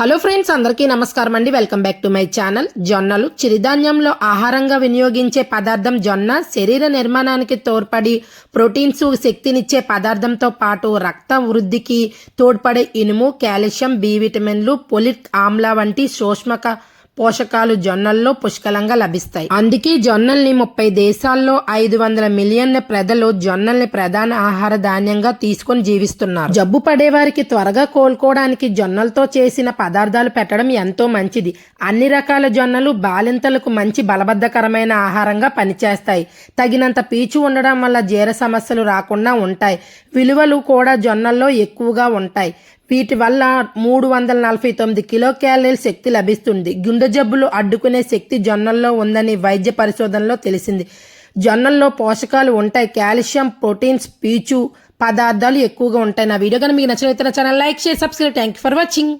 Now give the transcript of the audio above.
Hello friends, అందరికీ నమస్కారం అండి. Welcome back to my channel. జొన్నలు చిరుధాన్యంలో ఆహారంగా వినియోగించే పదార్థం జొన్న. శరీర నిర్మాణానికి తోడ్పడి ప్రోటీన్స్, శక్తినిచ్చే పదార్థంతో పాటు రక్త వృద్ధికి తోడ్పడే ఇనుము, కాల్షియం, బి విటమిన్లు, ఫోలిక్ ఆమ్ల వంటి సూక్ష్మ పోషకాలు జొన్నల్లో పుష్కలంగా లభిస్తాయి. అందుకే జొన్నల్ని 30 దేశాల్లో 500 మిలియన్ల ప్రజలు జొన్నల్ని ప్రధాన ఆహార ధాన్యంగా తీసుకొని జీవిస్తున్నారు. జబ్బు పడేవారికి త్వరగా కోలుకోవడానికి జొన్నలతో చేసిన పదార్థాలు పెట్టడం ఎంతో మంచిది. అన్ని రకాల జొన్నలు బాలింతలకు మంచి బలబద్ధకరమైన ఆహారంగా పనిచేస్తాయి. తగినంత పీచు ఉండడం వల్ల జీర సమస్యలు రాకుండా ఉంటాయి. విలువలు కూడా జొన్నల్లో ఎక్కువగా ఉంటాయి. వీటి వల్ల 349 కిలో క్యాలరీల శక్తి లభిస్తుంది. గుండె జబ్బులు అడ్డుకునే శక్తి జొన్నల్లో ఉందని వైద్య పరిశోధనలో తెలిసింది. జొన్నల్లో పోషకాలు ఉంటాయి. కాల్షియం, ప్రోటీన్స్, పీచు పదార్థాలు ఎక్కువగా ఉంటాయి. నా వీడియో కనుక మీకు నచ్చినట్లయితే నా ఛానల్ లైక్ చేసి subscribe. Thank you for watching.